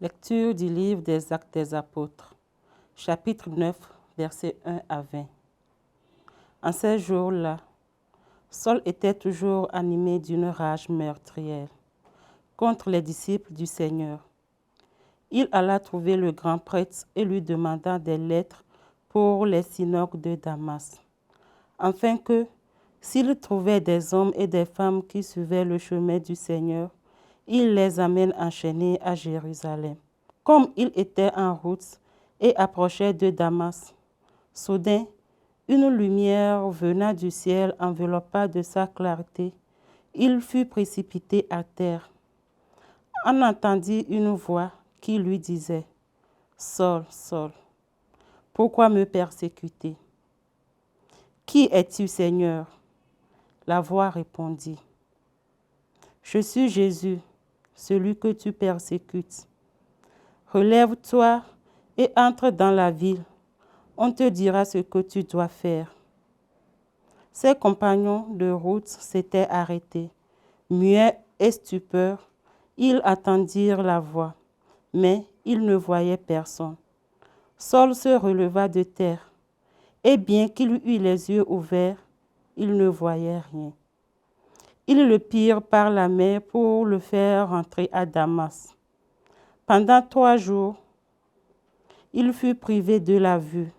Lecture du livre des Actes des Apôtres, chapitre 9, versets 1 à 20. En ces jours-là, Saul était toujours animé d'une rage meurtrière contre les disciples du Seigneur. Il alla trouver le grand prêtre et lui demanda des lettres pour les synagogues de Damas, afin que, s'il trouvait des hommes et des femmes qui suivaient le chemin du Seigneur, il les amène enchaînés à Jérusalem. Comme il était en route et approchait de Damas, soudain, une lumière venant du ciel enveloppa de sa clarté. Il fut précipité à terre. On entendit une voix qui lui disait « Saul, Saul, pourquoi me persécuter? Qui es-tu, Seigneur ?» La voix répondit « Je suis Jésus, celui que tu persécutes. Relève-toi et entre dans la ville. On te dira ce que tu dois faire. » Ses compagnons de route s'étaient arrêtés. Muets et stupeurs, ils attendirent la voix, mais ils ne voyaient personne. Saul se releva de terre, et bien qu'il eût les yeux ouverts, il ne voyait rien. Ils le pirent par la main pour le faire rentrer à Damas. Pendant 3 jours, il fut privé de la vue.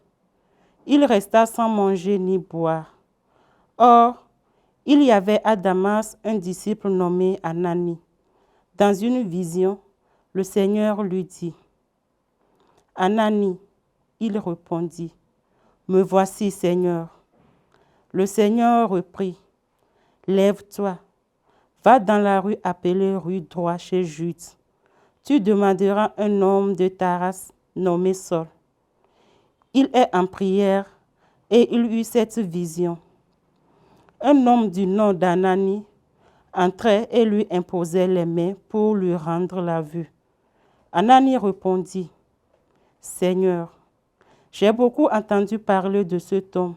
Il resta sans manger ni boire. Or, il y avait à Damas un disciple nommé Ananie. Dans une vision, le Seigneur lui dit « Ananie !» Il répondit « Me voici, Seigneur. » Le Seigneur reprit « Lève-toi, va dans la rue appelée rue Droit chez Jude. Tu demanderas un homme de Taras nommé Saul. Il est en prière et il eut cette vision. Un homme du nom d'Ananie entrait et lui imposait les mains pour lui rendre la vue. Ananie répondit « Seigneur, j'ai beaucoup entendu parler de cet homme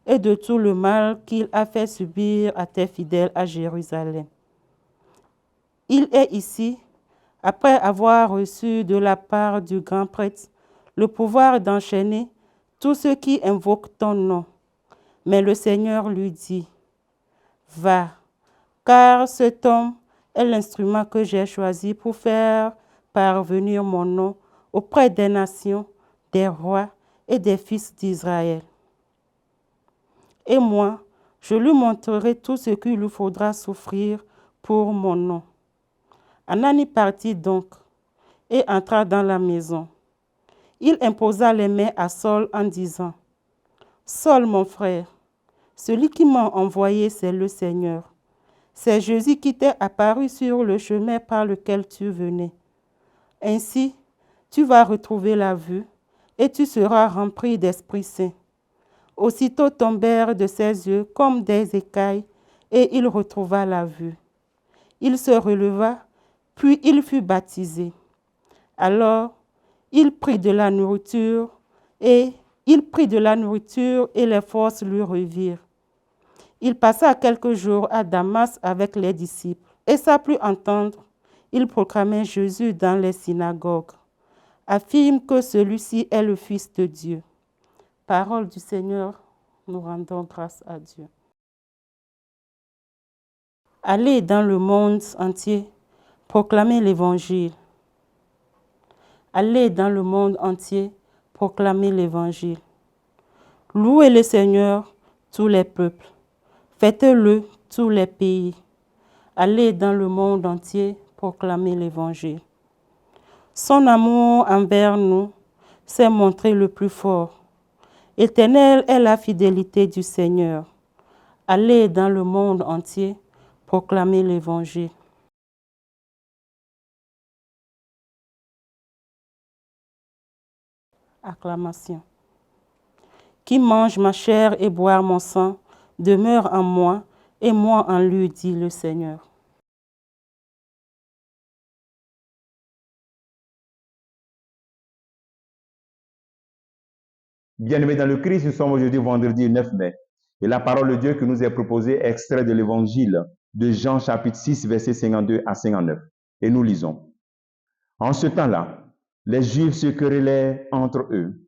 et de tout le mal qu'il a fait subir à tes fidèles à Jérusalem. Il est ici, après avoir reçu de la part du grand prêtre le pouvoir d'enchaîner tous ceux qui invoquent ton nom. Mais le Seigneur lui dit, « Va, car cet homme est l'instrument que j'ai choisi pour faire parvenir mon nom auprès des nations, des rois et des fils d'Israël. Et moi, je lui montrerai tout ce qu'il lui faudra souffrir pour mon nom. » Ananie partit donc et entra dans la maison. Il imposa les mains à Saul en disant, « Saul, mon frère, celui qui m'a envoyé, c'est le Seigneur. C'est Jésus qui t'est apparu sur le chemin par lequel tu venais. Ainsi, tu vas retrouver la vue et tu seras rempli d'Esprit Saint. » Aussitôt tombèrent de ses yeux comme des écailles et il retrouva la vue. Il se releva, puis il fut baptisé. Alors, il prit de la nourriture et les forces lui revirent. Il passa quelques jours à Damas avec les disciples, et sans plus entendre, il proclamait Jésus dans les synagogues, affirme que celui-ci est le Fils de Dieu. Parole du Seigneur, nous rendons grâce à Dieu. Allez dans le monde entier, proclamez l'Évangile. Allez dans le monde entier, proclamez l'Évangile. Louez le Seigneur, tous les peuples. Faites-le, tous les pays. Allez dans le monde entier, proclamez l'Évangile. Son amour envers nous s'est montré le plus fort. Éternelle est la fidélité du Seigneur. Allez dans le monde entier, proclamez l'Évangile. Acclamation. Qui mange ma chair et boit mon sang demeure en moi et moi en lui, dit le Seigneur. Bien-aimés dans le Christ, nous sommes aujourd'hui vendredi 9 mai. Et la parole de Dieu que nous est proposée est extrait de l'évangile de Jean chapitre 6, versets 52 à 59. Et nous lisons. En ce temps-là, les Juifs se querellaient entre eux.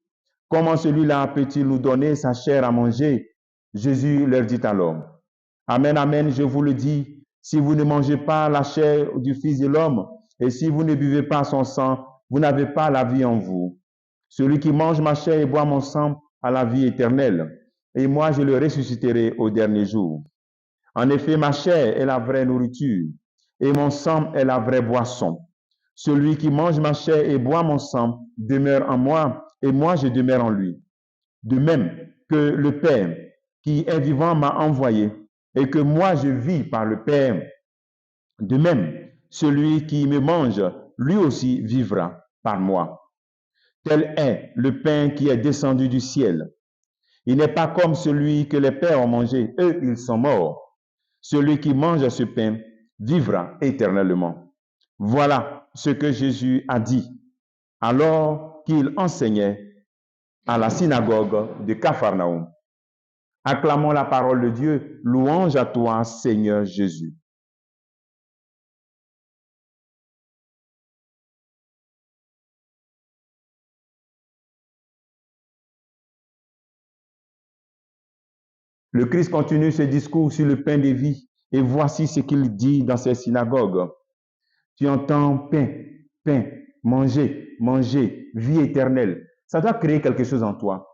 Comment celui-là peut-il nous donner sa chair à manger? Jésus leur dit alors, Amen, amen, je vous le dis, si vous ne mangez pas la chair du Fils de l'homme et si vous ne buvez pas son sang, vous n'avez pas la vie en vous. Celui qui mange ma chair et boit mon sang a la vie éternelle, et moi je le ressusciterai au dernier jour. En effet, ma chair est la vraie nourriture, et mon sang est la vraie boisson. Celui qui mange ma chair et boit mon sang demeure en moi, et moi je demeure en lui. De même que le Père qui est vivant m'a envoyé, et que moi je vis par le Père. De même, celui qui me mange, lui aussi vivra par moi. Tel est le pain qui est descendu du ciel. Il n'est pas comme celui que les pères ont mangé. Eux, ils sont morts. Celui qui mange ce pain vivra éternellement. Voilà ce que Jésus a dit alors qu'il enseignait à la synagogue de Capharnaüm. Acclamons la parole de Dieu. Louange à toi, Seigneur Jésus. Le Christ continue ce discours sur le pain de vie et voici ce qu'il dit dans ces synagogues. Tu entends pain, pain, manger, manger, vie éternelle. Ça doit créer quelque chose en toi.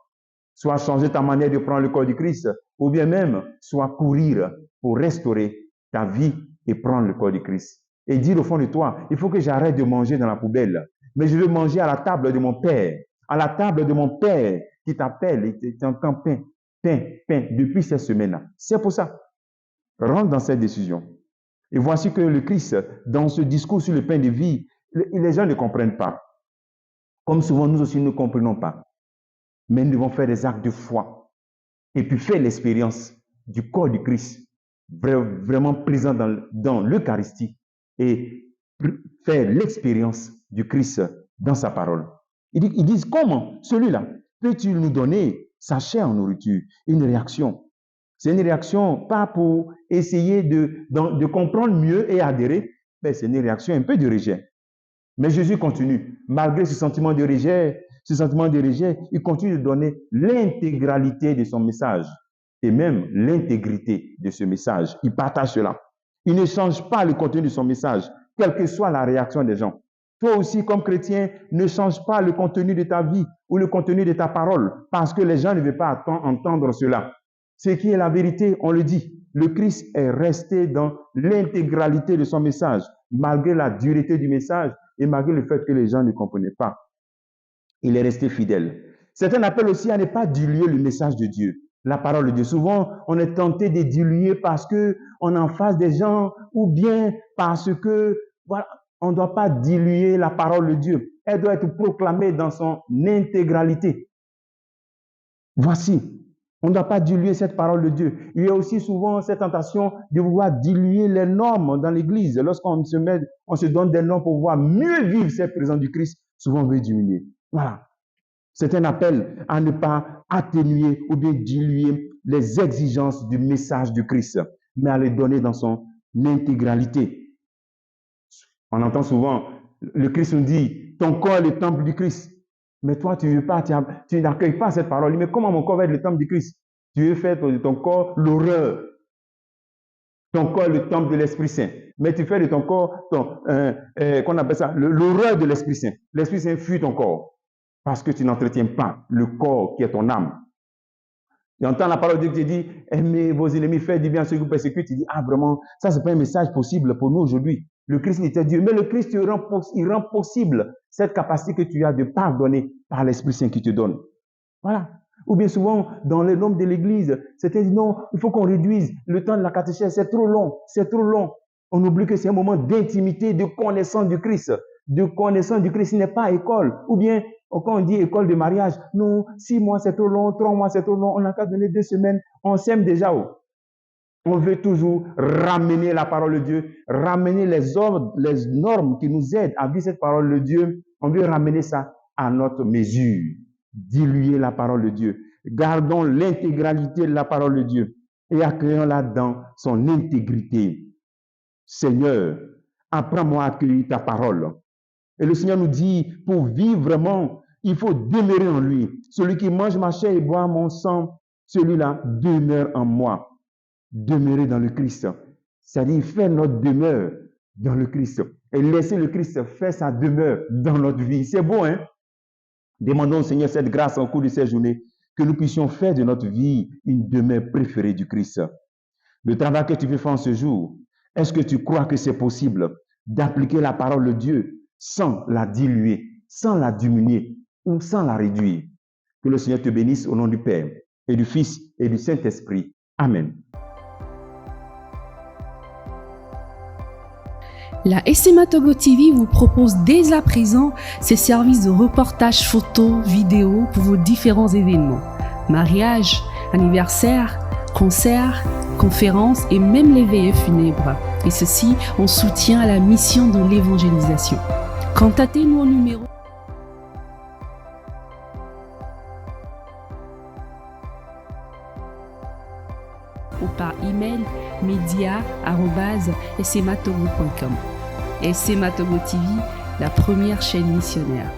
Soit changer ta manière de prendre le corps du Christ, ou bien même, soit courir pour restaurer ta vie et prendre le corps du Christ. Et dire au fond de toi, il faut que j'arrête de manger dans la poubelle, mais je veux manger à la table de mon Père, à la table de mon Père qui t'appelle et tu entends pain, pain, pain, depuis ces semaines-là. C'est pour ça. Rentre dans cette décision. Et voici que le Christ, dans ce discours sur le pain de vie, les gens ne comprennent pas. Comme souvent, nous aussi ne comprenons pas. Mais nous devons faire des actes de foi. Et puis faire l'expérience du corps du Christ, vraiment présent dans l'Eucharistie. Et faire l'expérience du Christ dans sa parole. Ils disent, comment celui-là peut-il nous donner sa chair en nourriture? Une réaction. C'est une réaction pas pour essayer de comprendre mieux et adhérer, mais c'est une réaction un peu de rejet. Mais Jésus continue. Malgré ce sentiment de rejet, il continue de donner l'intégralité de son message et même l'intégrité de ce message. Il partage cela. Il ne change pas le contenu de son message, quelle que soit la réaction des gens. Toi aussi, comme chrétien, ne change pas le contenu de ta vie ou le contenu de ta parole parce que les gens ne veulent pas entendre cela. Ce qui est la vérité, on le dit. Le Christ est resté dans l'intégralité de son message, malgré la dureté du message et malgré le fait que les gens ne comprenaient pas. Il est resté fidèle. Certains appellent aussi à ne pas diluer le message de Dieu, la parole de Dieu. Souvent, on est tenté de diluer parce qu'on est en face des gens ou bien parce que, voilà, on ne doit pas diluer la parole de Dieu. Elle doit être proclamée dans son intégralité. Voici, on ne doit pas diluer cette parole de Dieu. Il y a aussi souvent cette tentation de vouloir diluer les normes dans l'Église. Lorsqu'on on se donne des normes pour pouvoir mieux vivre cette présence du Christ, souvent on veut diminuer. Voilà. C'est un appel à ne pas atténuer ou bien diluer les exigences du message du Christ, mais à les donner dans son intégralité. On entend souvent, le Christ nous dit, ton corps est le temple du Christ. Mais toi, tu n'accueilles pas cette parole. Mais comment mon corps va être le temple du Christ? Tu veux faire de ton corps l'horreur. Ton corps est le temple de l'Esprit Saint. Mais tu fais de ton corps, qu'on appelle ça, l'horreur de l'Esprit Saint. L'Esprit Saint fuit ton corps. Parce que tu n'entretiens pas le corps qui est ton âme. Tu entends la parole de Dieu qui dit, aimez vos ennemis, faites du bien à ceux qui vous persécutent. Tu dis, ah vraiment, ça c'est pas un message possible pour nous aujourd'hui. Le Christ était Dieu, mais le Christ il rend possible cette capacité que tu as de pardonner par l'Esprit Saint qui te donne. Voilà. Ou bien souvent, dans les normes de l'Église, c'était dit non, il faut qu'on réduise le temps de la catéchèse, c'est trop long, c'est trop long. On oublie que c'est un moment d'intimité, de connaissance du Christ. De connaissance du Christ, ce n'est pas école. Ou bien, quand on dit école de mariage, non, 6 mois c'est trop long, 3 mois c'est trop long, on n'a qu'à donner 2 semaines, on s'aime déjà. On veut toujours ramener la parole de Dieu, ramener les ordres, les normes qui nous aident à vivre cette parole de Dieu. On veut ramener ça à notre mesure. Diluer la parole de Dieu. Gardons l'intégralité de la parole de Dieu et accueillons-la dans son intégrité. Seigneur, apprends-moi à accueillir ta parole. Et le Seigneur nous dit, pour vivre vraiment, il faut demeurer en lui. Celui qui mange ma chair et boit mon sang, celui-là demeure en moi. Demeurer dans le Christ. C'est-à-dire faire notre demeure dans le Christ. Et laisser le Christ faire sa demeure dans notre vie. C'est beau, hein? Demandons au Seigneur cette grâce au cours de ces journées, que nous puissions faire de notre vie une demeure préférée du Christ. Le travail que tu veux faire en ce jour, est-ce que tu crois que c'est possible d'appliquer la parole de Dieu sans la diluer, sans la diminuer ou sans la réduire? Que le Seigneur te bénisse au nom du Père et du Fils et du Saint-Esprit. Amen. La SMA Togo TV vous propose dès à présent ses services de reportage photo, vidéo pour vos différents événements. Mariage, anniversaire, concerts, conférences et même les veillées funèbres. Et ceci en soutien à la mission de l'évangélisation. Contactez-nous au numéro ou par email media@smatogo.com. SMA Togo TV, la première chaîne missionnaire.